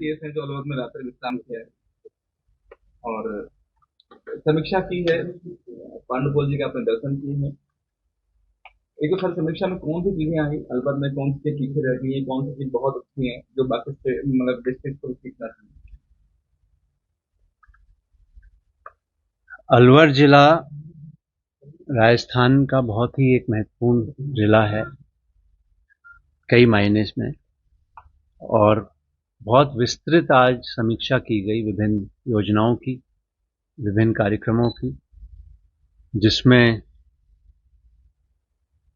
CS हैं जो अलवर में रात्रि विश्राम किया है और समीक्षा की है। पांडुपोल जी के आपने दर्शन किए हैं। एक तो सर समीक्षा में कौन सी चीजें आई अलवर में, कौन सी चीजें पीछे रह गई है, कौन सी चीज बहुत अच्छी है जो बाकी मतलब डिस्ट्रिक्ट को सीखना चाहिए। अलवर जिला राजस्थान का बहुत ही एक महत्वपूर्ण जिला है कई मायने में, और बहुत विस्तृत आज समीक्षा की गई विभिन्न योजनाओं की, विभिन्न कार्यक्रमों की, जिसमें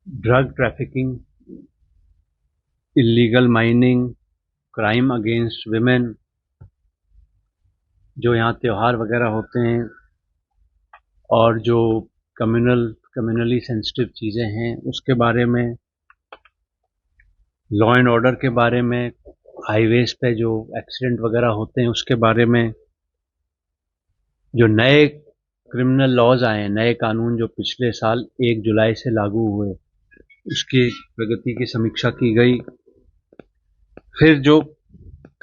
drug trafficking, illegal mining, crime against women, जो यहाँ त्योहार वगैरह होते हैं और जो कम्युनली सेंसिटिव चीज़ें हैं उसके बारे में, लॉ एंड ऑर्डर के बारे में, हाईवेज पे जो एक्सीडेंट वगैरह होते हैं उसके बारे में, जो नए क्रिमिनल लॉज आए हैं, नए कानून जो पिछले साल 1 जुलाई से लागू हुए, उसकी प्रगति की समीक्षा की गई। फिर जो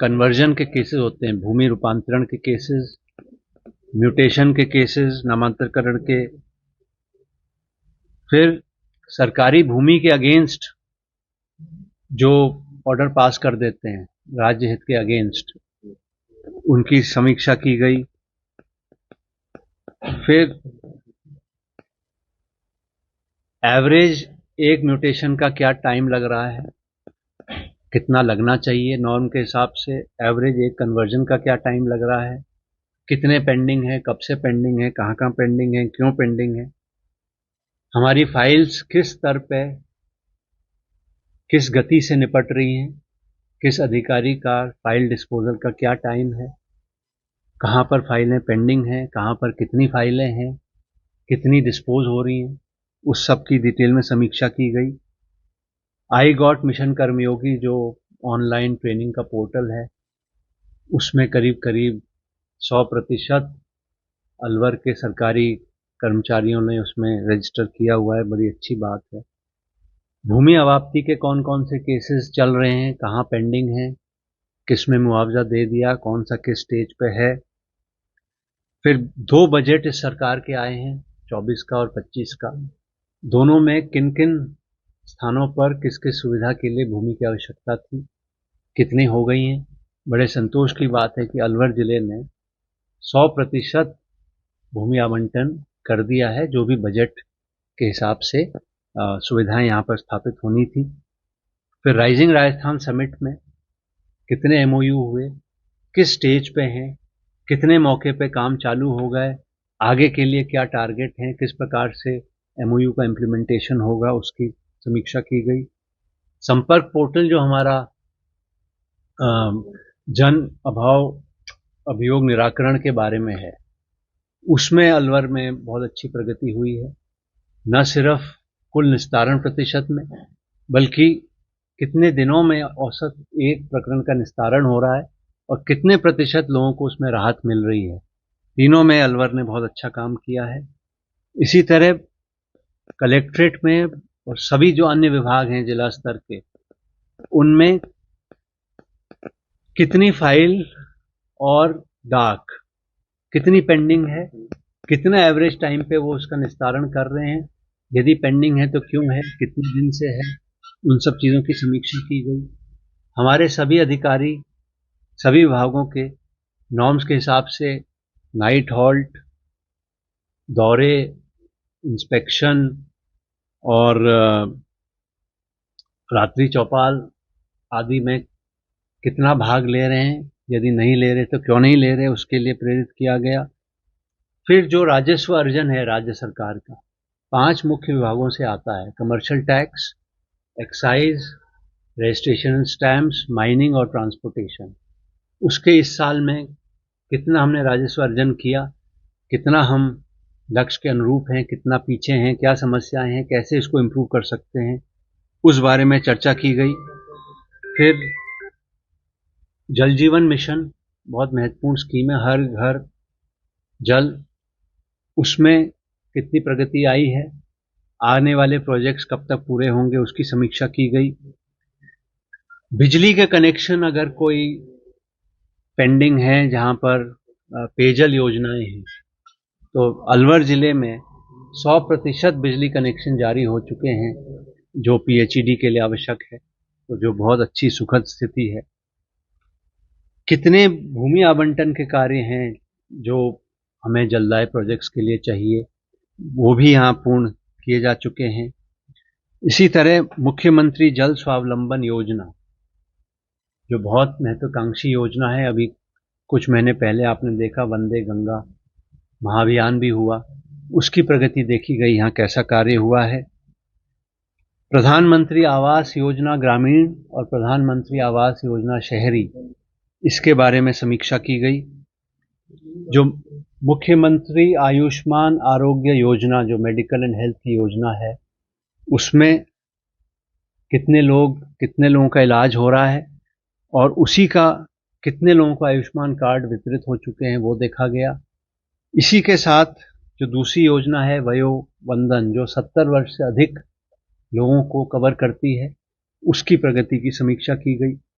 कन्वर्जन के केसेस होते हैं, भूमि रूपांतरण के केसेस, म्यूटेशन के केसेस, नामांतरकरण के, फिर सरकारी भूमि के अगेंस्ट जो ऑर्डर पास कर देते हैं राज्य हित के अगेंस्ट, उनकी समीक्षा की गई। फिर एवरेज एक म्यूटेशन का क्या टाइम लग रहा है, कितना लगना चाहिए नॉर्म के हिसाब से, एवरेज एक कन्वर्जन का क्या टाइम लग रहा है, कितने पेंडिंग है, कब से पेंडिंग है, कहाँ कहाँ पेंडिंग है, क्यों पेंडिंग है, हमारी फाइल्स किस स्तर पे किस गति से निपट रही हैं, किस अधिकारी का फाइल डिस्पोजल का क्या टाइम है, कहाँ पर फाइलें पेंडिंग हैं, कहाँ पर कितनी फाइलें हैं, कितनी डिस्पोज हो रही हैं, उस सब की डिटेल में समीक्षा की गई। आई गॉट मिशन कर्मयोगी जो ऑनलाइन ट्रेनिंग का पोर्टल है, उसमें करीब करीब 100% अलवर के सरकारी कर्मचारियों ने उसमें रजिस्टर किया हुआ है, बड़ी अच्छी बात है। भूमि अवाप्ति के कौन कौन से केसेस चल रहे हैं, कहाँ पेंडिंग है, किस में मुआवजा दे दिया, कौन सा किस स्टेज पे है। फिर 2 बजट इस सरकार के आए हैं, 24 का और 25 का। दोनों में किन किन स्थानों पर किस किस सुविधा के लिए भूमि की आवश्यकता थी, कितनी हो गई हैं। बड़े संतोष की बात है कि अलवर जिले ने 100% भूमि आवंटन कर दिया है, जो भी बजट के हिसाब से सुविधाएं यहाँ पर स्थापित होनी थी। फिर राइजिंग राजस्थान समिट में कितने एमओयू हुए, किस स्टेज पे हैं, कितने मौके पे काम चालू हो गए, आगे के लिए क्या टारगेट हैं, किस प्रकार से एमओयू का इम्प्लीमेंटेशन होगा, उसकी समीक्षा की गई। संपर्क पोर्टल जो हमारा जन अभाव अभियोग निराकरण के बारे में है, उसमें अलवर में बहुत अच्छी प्रगति हुई है। न सिर्फ कुल निस्तारण प्रतिशत में, बल्कि कितने दिनों में औसत एक प्रकरण का निस्तारण हो रहा है और कितने प्रतिशत लोगों को उसमें राहत मिल रही है। तीनों में अलवर ने बहुत अच्छा काम किया है। इसी तरह कलेक्ट्रेट में और सभी जो अन्य विभाग हैं जिला स्तर के, उनमें कितनी फाइल और डाक कितनी पेंडिंग है, कितना एवरेज टाइम पे वो उसका निस्तारण कर रहे हैं, यदि पेंडिंग है तो क्यों है, कितने दिन से है, उन सब चीज़ों की समीक्षा की गई। हमारे सभी अधिकारी सभी विभागों के नॉर्म्स के हिसाब से नाइट हॉल्ट, दौरे, इंस्पेक्शन और रात्रि चौपाल आदि में कितना भाग ले रहे हैं, यदि नहीं ले रहे तो क्यों नहीं ले रहे, उसके लिए प्रेरित किया गया। फिर जो राजस्व अर्जन है राज्य सरकार का 5 मुख्य विभागों से आता है, commercial tax, excise, registration stamps, mining और ट्रांसपोर्टेशन। उसके इस साल में कितना हमने राजस्व अर्जन किया, कितना हम लक्ष्य के अनुरूप हैं, कितना पीछे हैं, क्या समस्याएं हैं, कैसे इसको इम्प्रूव कर सकते हैं, उस बारे में चर्चा की गई। फिर जल जीवन मिशन बहुत महत्वपूर्ण स्कीम है, हर घर जल, उसमें कितनी प्रगति आई है, आने वाले प्रोजेक्ट्स कब तक पूरे होंगे, उसकी समीक्षा की गई। बिजली के कनेक्शन अगर कोई पेंडिंग हैं, जहां पर पेयजल योजनाएं हैं। तो अलवर जिले में 100% बिजली कनेक्शन जारी हो चुके हैं, जो पीएचईडी के लिए आवश्यक है, तो जो बहुत अच्छी सुखद स्थिति है। कितने भूमि आवंटन के कार्य हैं जो हमें जलदाय प्रोजेक्ट्स के लिए चाहिए, वो भी यहाँ पूर्ण किए जा चुके हैं। इसी तरह मुख्यमंत्री जल स्वावलंबन योजना, जो बहुत महत्वाकांक्षी योजना है, अभी कुछ महीने पहले आपने देखा वंदे गंगा महाअभियान भी हुआ, उसकी प्रगति देखी गई, यहाँ कैसा कार्य हुआ है। प्रधानमंत्री आवास योजना ग्रामीण और प्रधानमंत्री आवास योजना शहरी, इसके बारे में समीक्षा की गई। जो मुख्यमंत्री आयुष्मान आरोग्य योजना, जो मेडिकल एंड हेल्थ की योजना है, उसमें कितने लोगों का इलाज हो रहा है और उसी का कितने लोगों को आयुष्मान कार्ड वितरित हो चुके हैं, वो देखा गया। इसी के साथ जो दूसरी योजना है वयोवंदन, जो 70 वर्ष से अधिक लोगों को कवर करती है, उसकी प्रगति की समीक्षा की गई।